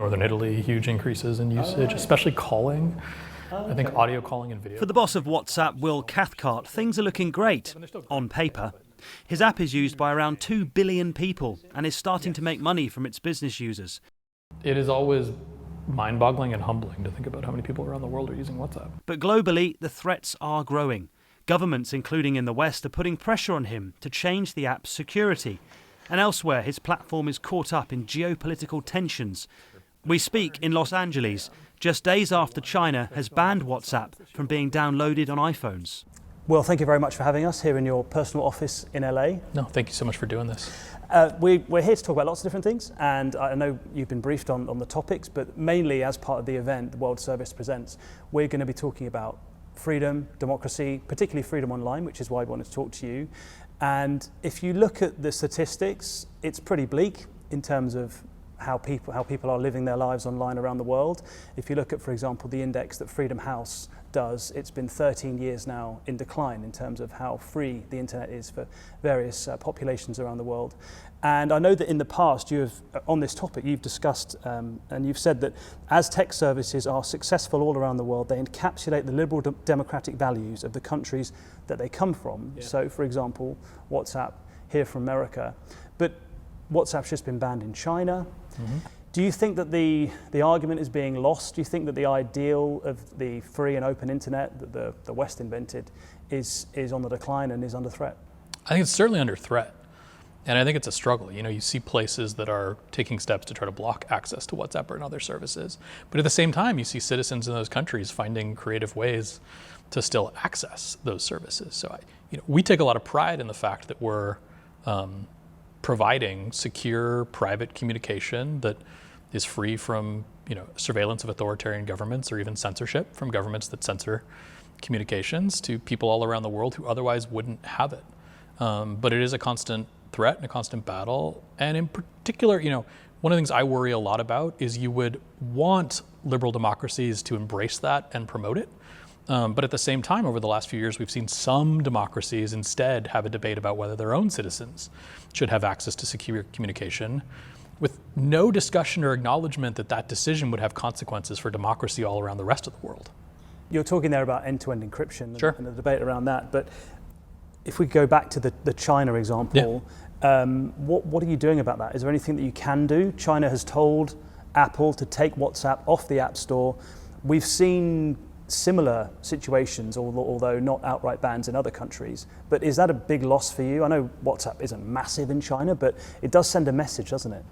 Northern Italy, huge increases in usage, especially calling. I think audio calling and video. For the boss of WhatsApp, Will Cathcart, things are looking great on paper. His app is used by around 2 billion people and is starting to make money from its business users. It is always mind-boggling and humbling to think about how many people around the world are using WhatsApp. But globally, the threats are growing. Governments, including in the West, are putting pressure on him to change the app's security. And elsewhere, his platform is caught up in geopolitical tensions. We speak in Los Angeles, just days after China has banned WhatsApp from being downloaded on iPhones. Well, thank you very much for having us here in your personal office in LA. No, thank you so much for doing this. We're here to talk about lots of different things, and I know you've been briefed on the topics, but mainly as part of the event, the World Service Presents, we're going to be talking about freedom, democracy, particularly freedom online, which is why I wanted to talk to you. And if you look at the statistics, it's pretty bleak in terms of how people are living their lives online around the world. If you look at, for example, the index that Freedom House does, it's been 13 years now in decline in terms of how free the internet is for various populations around the world. And I know that in the past, on this topic, you've discussed and you've said that as tech services are successful all around the world, they encapsulate the liberal democratic values of the countries that they come from. Yeah. So, for example, WhatsApp here from America, but WhatsApp's just been banned in China. Mm-hmm. Do you think that the argument is being lost? Do you think that the ideal of the free and open internet that the West invented is on the decline and is under threat? I think it's certainly under threat. And I think it's a struggle. You know, you see places that are taking steps to try to block access to WhatsApp or other services. But at the same time, you see citizens in those countries finding creative ways to still access those services. So we take a lot of pride in the fact that we're providing secure private communication that is free from surveillance of authoritarian governments or even censorship from governments that censor communications to people all around the world who otherwise wouldn't have it. But it is a constant threat and a constant battle. And in particular, one of the things I worry a lot about is you would want liberal democracies to embrace that and promote it. But at the same time, over the last few years, we've seen some democracies instead have a debate about whether their own citizens should have access to secure communication, with no discussion or acknowledgement that that decision would have consequences for democracy all around the rest of the world. You're talking there about end-to-end encryption Sure. and the debate around that, but if we go back to the China example, what are you doing about that? Is there anything that you can do? China has told Apple to take WhatsApp off the App Store. We've seen similar situations, although not outright bans in other countries. But is that a big loss for you? I know WhatsApp isn't massive in China, but it does send a message, doesn't it?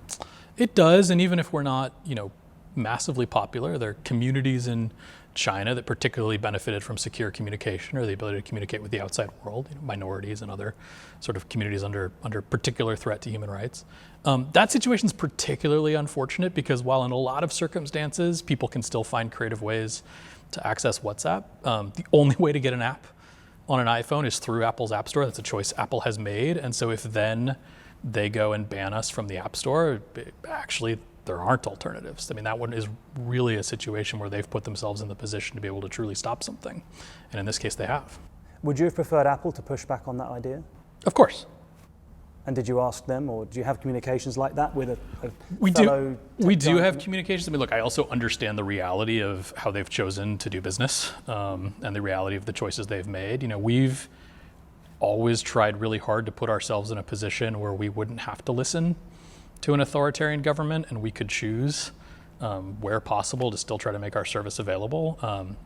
It does, and even if we're not, massively popular, there are communities in China that particularly benefited from secure communication or the ability to communicate with the outside world, minorities and other sort of communities under particular threat to human rights. That situation is particularly unfortunate because while in a lot of circumstances, people can still find creative ways to access WhatsApp, the only way to get an app on an iPhone is through Apple's App Store. That's a choice Apple has made. And so if then they go and ban us from the App Store, actually, there aren't alternatives. I mean, that one is really a situation where they've put themselves in the position to be able to truly stop something. And in this case, they have. Would you have preferred Apple to push back on that idea? Of course. And did you ask them, or do you have communications like that with a we fellow We do have communications. I mean, look, I also understand the reality of how they've chosen to do business and the reality of the choices they've made. We've always tried really hard to put ourselves in a position where we wouldn't have to listen to an authoritarian government, and we could choose where possible to still try to make our service available.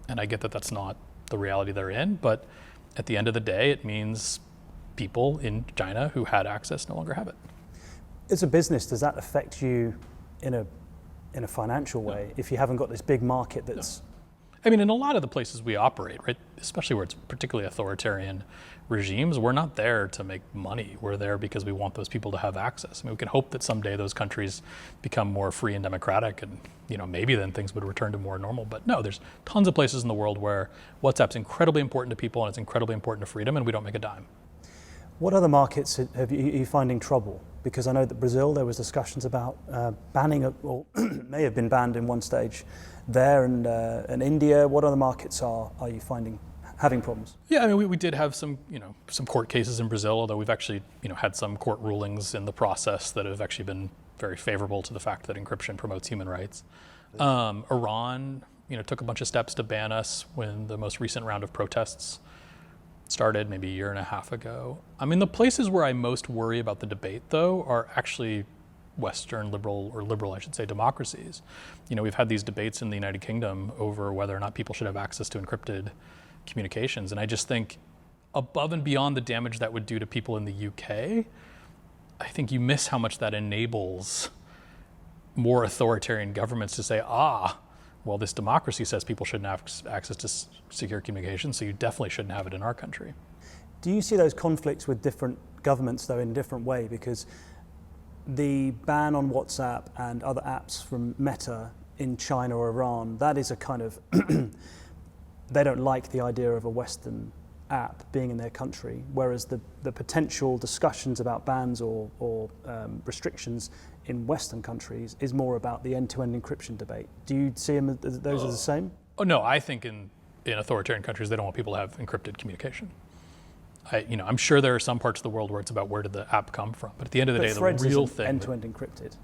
And I get that that's not the reality they're in, but at the end of the day, it means people in China who had access no longer have it. As a business, does that affect you in a financial way if you haven't got this big market that's... No. I mean, in a lot of the places we operate, right, especially where it's particularly authoritarian regimes, we're not there to make money. We're there because we want those people to have access. I mean, we can hope that someday those countries become more free and democratic and, maybe then things would return to more normal. But no, there's tons of places in the world where WhatsApp's incredibly important to people and it's incredibly important to freedom and we don't make a dime. What other markets are you finding trouble? Because I know that Brazil, there was discussions about banning, or may have been banned in one stage there, and India. What other markets are you finding having problems? Yeah, I mean, we did have some court cases in Brazil, although we've actually, had some court rulings in the process that have actually been very favorable to the fact that encryption promotes human rights. Iran, took a bunch of steps to ban us when the most recent round of protests started maybe a year and a half ago. I mean, the places where I most worry about the debate, though, are actually Western liberal, I should say, democracies. We've had these debates in the United Kingdom over whether or not people should have access to encrypted communications. And I just think above and beyond the damage that would do to people in the UK, I think you miss how much that enables more authoritarian governments to say, well, this democracy says people shouldn't have access to secure communications, so you definitely shouldn't have it in our country. Do you see those conflicts with different governments, though, in a different way? Because the ban on WhatsApp and other apps from Meta in China or Iran, that is a kind of, they don't like the idea of a Western app being in their country, whereas the potential discussions about bans or restrictions in Western countries is more about the end-to-end encryption debate. Do you see them as those are the same? Oh no, I think in authoritarian countries they don't want people to have encrypted communication. I'm sure there are some parts of the world where it's about where did the app come from, but at the end of the day, the real thing. End-to-end encrypted.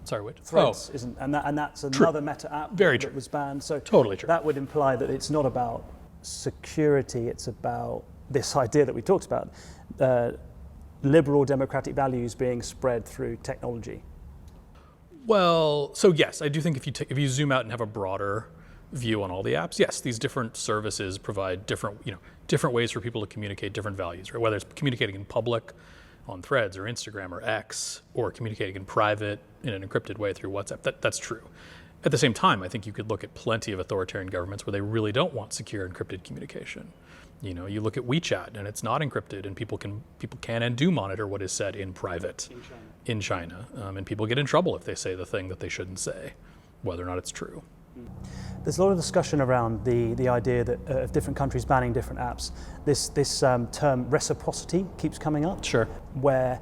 Sorry, which? Threads isn't, and that's another Meta app that was banned. So totally true. That would imply that it's not about security; it's about this idea that we talked about. Liberal democratic values being spread through technology. Well, so yes, I do think if you zoom out and have a broader view on all the apps, yes, these different services provide different ways for people to communicate different values, right? Whether it's communicating in public on Threads or Instagram or X, or communicating in private in an encrypted way through WhatsApp, that's true. At the same time, I think you could look at plenty of authoritarian governments where they really don't want secure encrypted communication. You look at WeChat and it's not encrypted, and people can and do monitor what is said in private in China, and people get in trouble if they say the thing that they shouldn't say, whether or not it's true. There's a lot of discussion around the idea that of different countries banning different apps. This term reciprocity keeps coming up. Sure. Where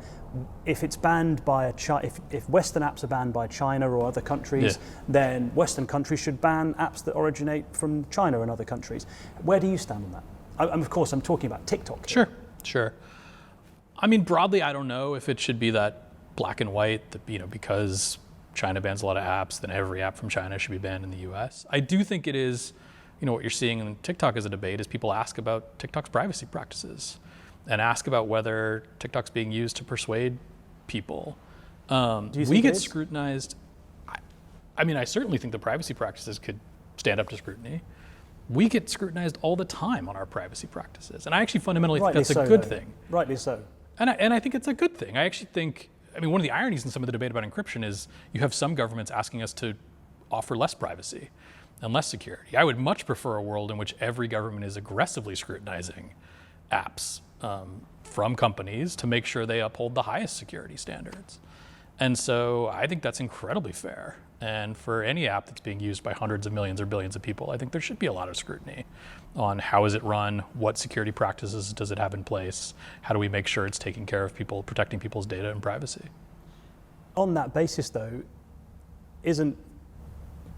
if it's banned by if Western apps are banned by China or other countries, then Western countries should ban apps that originate from China and other countries. Where do you stand on that? Of course, I'm talking about TikTok here. Sure. I mean, broadly, I don't know if it should be that black and white, that, because China bans a lot of apps, then every app from China should be banned in the US. I do think it is, what you're seeing in TikTok as a debate is people ask about TikTok's privacy practices and ask about whether TikTok's being used to persuade people. Do you think we get scrutinized. I mean, I certainly think the privacy practices could stand up to scrutiny. We get scrutinized all the time on our privacy practices. And I actually fundamentally think that's a good thing. Rightly so. And I think it's a good thing. I actually think, one of the ironies in some of the debate about encryption is you have some governments asking us to offer less privacy and less security. I would much prefer a world in which every government is aggressively scrutinizing apps from companies to make sure they uphold the highest security standards. And so I think that's incredibly fair. And for any app that's being used by hundreds of millions or billions of people, I think there should be a lot of scrutiny on how is it run, what security practices does it have in place, how do we make sure it's taking care of people, protecting people's data and privacy. On that basis, though,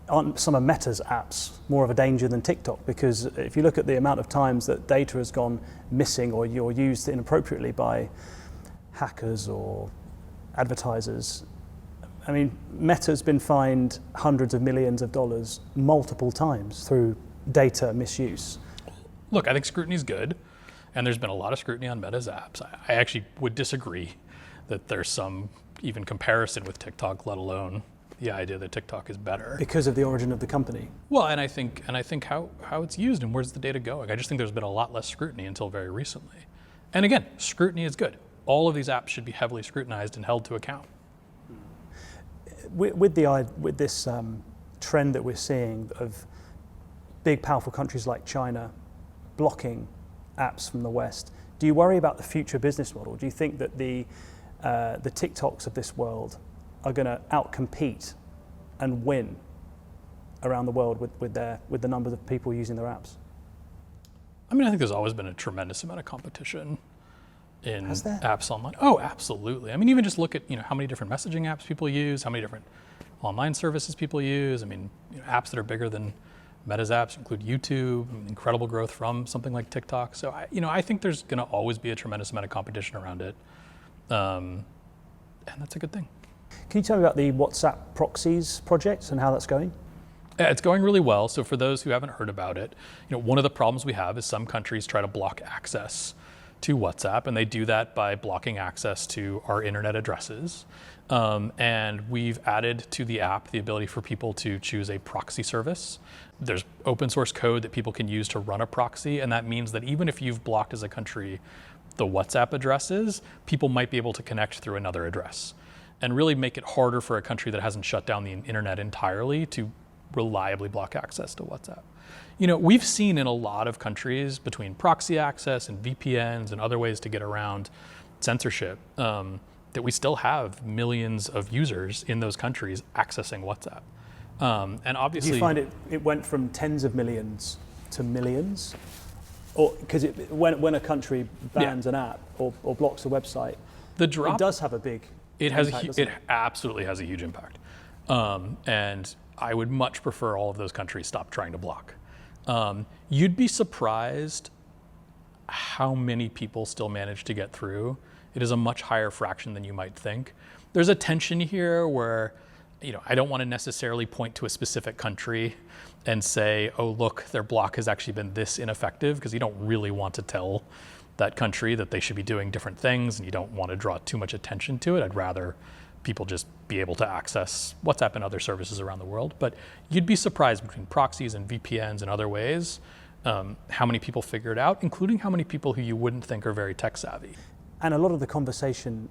aren't some of Meta's apps more of a danger than TikTok? Because if you look at the amount of times that data has gone missing or you're used inappropriately by hackers or advertisers, Meta's been fined hundreds of millions of dollars multiple times through data misuse. Look, I think scrutiny is good, and there's been a lot of scrutiny on Meta's apps. I actually would disagree that there's some even comparison with TikTok, let alone the idea that TikTok is better. Because of the origin of the company. Well, and I think how it's used and where's the data going. I just think there's been a lot less scrutiny until very recently. And again, scrutiny is good. All of these apps should be heavily scrutinized and held to account. With this trend that we're seeing of big, powerful countries like China blocking apps from the West, do you worry about the future business model? Do you think that the TikToks of this world are going to outcompete and win around the world with the numbers of people using their apps? I think there's always been a tremendous amount of competition in Has there? apps online. Oh, absolutely. Even just look at how many different messaging apps people use, how many different online services people use. Apps that are bigger than Meta's apps include YouTube, incredible growth from something like TikTok. So I think there's going to always be a tremendous amount of competition around it, and that's a good thing. Can you tell me about the WhatsApp proxies project and how that's going? Yeah, it's going really well. So for those who haven't heard about it, one of the problems we have is some countries try to block access to WhatsApp, and they do that by blocking access to our internet addresses. And we've added to the app the ability for people to choose a proxy service. There's open source code that people can use to run a proxy, and that means that even if you've blocked as a country the WhatsApp addresses, people might be able to connect through another address and really make it harder for a country that hasn't shut down the internet entirely to reliably block access to WhatsApp. We've seen in a lot of countries, between proxy access and VPNs and other ways to get around censorship, that we still have millions of users in those countries accessing WhatsApp. And obviously, do you find it went from tens of millions to millions? Or because when a country bans an app or blocks a website, the drop, it does have a big impact, it absolutely has a huge impact. And I would much prefer all of those countries stop trying to block. You'd be surprised how many people still manage to get through. It is a much higher fraction than you might think. There's a tension here where, I don't want to necessarily point to a specific country and say, oh, look, their block has actually been this ineffective, because you don't really want to tell that country that they should be doing different things, and you don't want to draw too much attention to it. I'd rather people just be able to access WhatsApp and other services around the world. But you'd be surprised between proxies and VPNs and other ways, how many people figure it out, including how many people who you wouldn't think are very tech savvy. And a lot of the conversation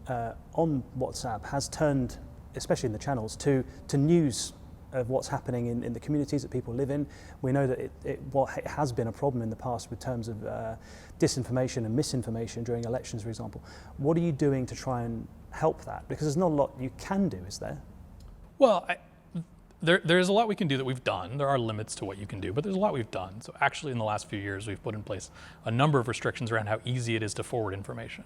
on WhatsApp has turned, especially in the channels, to news of what's happening in the communities that people live in. We know that it has been a problem in the past with terms of disinformation and misinformation during elections, for example. What are you doing to try and help that? Because there's not a lot you can do, is there? Well, there's a lot we can do that we've done. There are limits to what you can do, but there's a lot we've done. So actually, in the last few years, we've put in place a number of restrictions around how easy it is to forward information.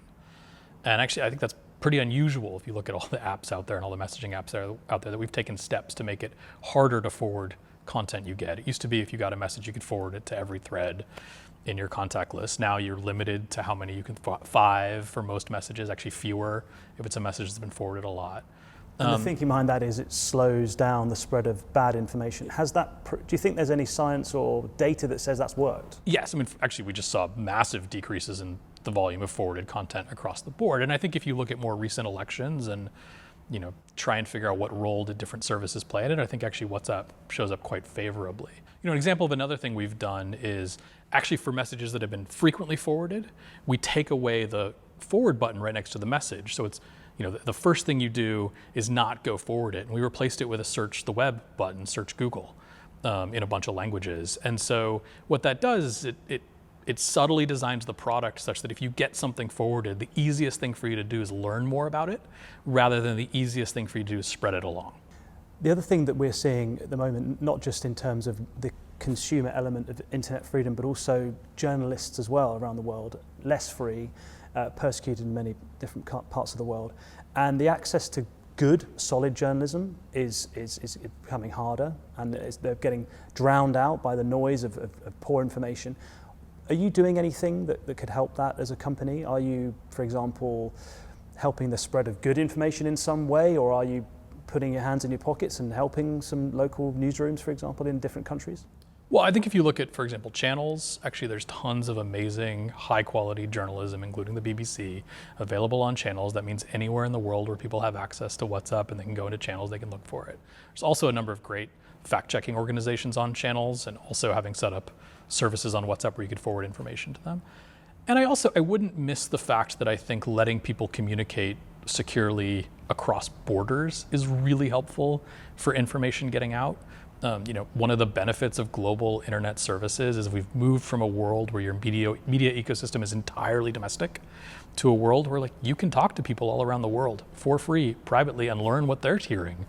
And actually, I think that's pretty unusual if you look at all the apps out there and all the messaging apps out there, that we've taken steps to make it harder to forward content you get. It used to be if you got a message, you could forward it to every thread in your contact list. Now you're limited to how many you can, 5 for most messages, actually fewer if it's a message that's been forwarded a lot. And the thinking behind that is it slows down the spread of bad information. Do you think there's any science or data that says that's worked? Yes, actually we just saw massive decreases in the volume of forwarded content across the board. And I think if you look at more recent elections and try and figure out what role did different services play in it, I think actually WhatsApp shows up quite favorably. An example of another thing we've done is actually for messages that have been frequently forwarded, we take away the forward button right next to the message. So it's, the first thing you do is not go forward it. And we replaced it with a search the web button, search Google, in a bunch of languages. And so what that does is it subtly designs the product such that if you get something forwarded, the easiest thing for you to do is learn more about it, rather than the easiest thing for you to do is spread it along. The other thing that we're seeing at the moment, not just in terms of the consumer element of internet freedom, but also journalists as well around the world, less free, persecuted in many different parts of the world. And the access to good, solid journalism is becoming harder, and they're getting drowned out by the noise of poor information. Are you doing anything that could help that as a company? Are you, for example, helping the spread of good information in some way, or are you putting your hands in your pockets and helping some local newsrooms, for example, in different countries? Well, I think if you look at, for example, channels, actually there's tons of amazing high quality journalism, including the BBC, available on channels. That means anywhere in the world where people have access to WhatsApp and they can go into channels, they can look for it. There's also a number of great fact-checking organizations on channels, and also having set up services on WhatsApp where you could forward information to them. And I wouldn't miss the fact that I think letting people communicate securely across borders is really helpful for information getting out. One of the benefits of global internet services is we've moved from a world where your media ecosystem is entirely domestic to a world where you can talk to people all around the world for free, privately, and learn what they're hearing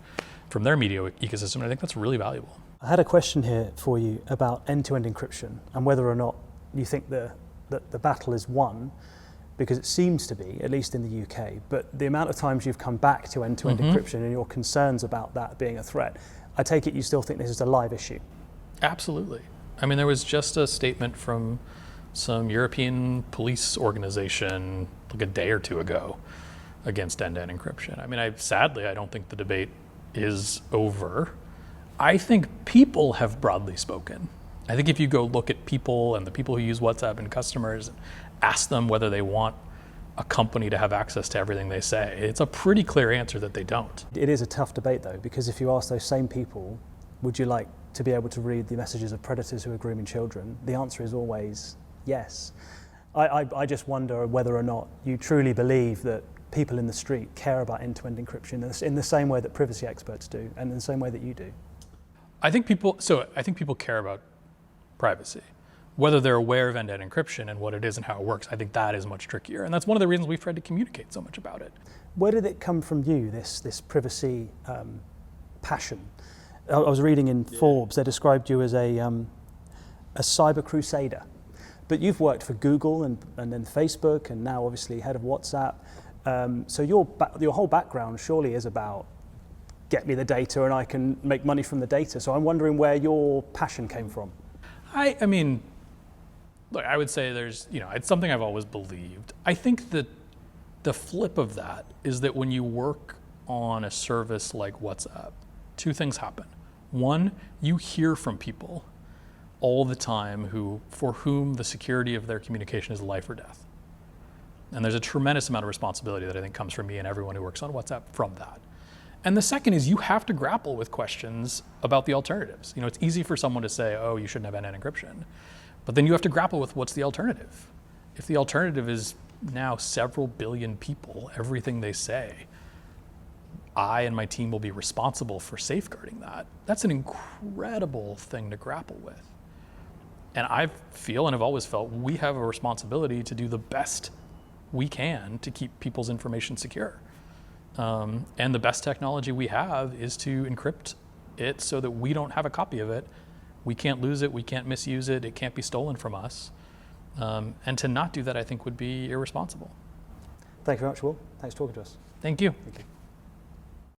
from their media ecosystem. And I think that's really valuable. I had a question here for you about end-to-end encryption and whether or not you think the battle is won, because it seems to be, at least in the UK, but the amount of times you've come back to end-to-end encryption and your concerns about that being a threat, I take it you still think this is a live issue? Absolutely. There was just a statement from some European police organization a day or two ago against end-to-end encryption. I mean, sadly, I don't think the debate is over. I think people have broadly spoken. I think if you go look at people and the people who use WhatsApp and customers, and ask them whether they want a company to have access to everything they say, it's a pretty clear answer that they don't. It is a tough debate though, because if you ask those same people, would you like to be able to read the messages of predators who are grooming children? The answer is always yes. I just wonder whether or not you truly believe that people in the street care about end-to-end encryption in the same way that privacy experts do, and in the same way that you do. I think people care about privacy. Whether they're aware of end-to-end encryption and what it is and how it works, I think that is much trickier. And that's one of the reasons we've tried to communicate so much about it. Where did it come from you, this privacy passion? I was reading in Forbes, they described you as a cyber crusader. But you've worked for Google and then Facebook, and now obviously head of WhatsApp. So your whole background surely is about get me the data and I can make money from the data. So I'm wondering where your passion came from. I mean, look, I would say it's something I've always believed. I think that the flip of that is that when you work on a service like WhatsApp, two things happen. One, you hear from people all the time for whom the security of their communication is life or death. And there's a tremendous amount of responsibility that I think comes from me and everyone who works on WhatsApp from that. And the second is you have to grapple with questions about the alternatives. It's easy for someone to say, oh, you shouldn't have end-to-end encryption. But then you have to grapple with what's the alternative. If the alternative is now several billion people, everything they say, I and my team will be responsible for safeguarding that. That's an incredible thing to grapple with. And I feel and have always felt we have a responsibility to do the best we can to keep people's information secure. And the best technology we have is to encrypt it so that we don't have a copy of it. We can't lose it, we can't misuse it, it can't be stolen from us. And to not do that, I think, would be irresponsible. Thank you very much, Will. Thanks for talking to us. Thank you. Thank you.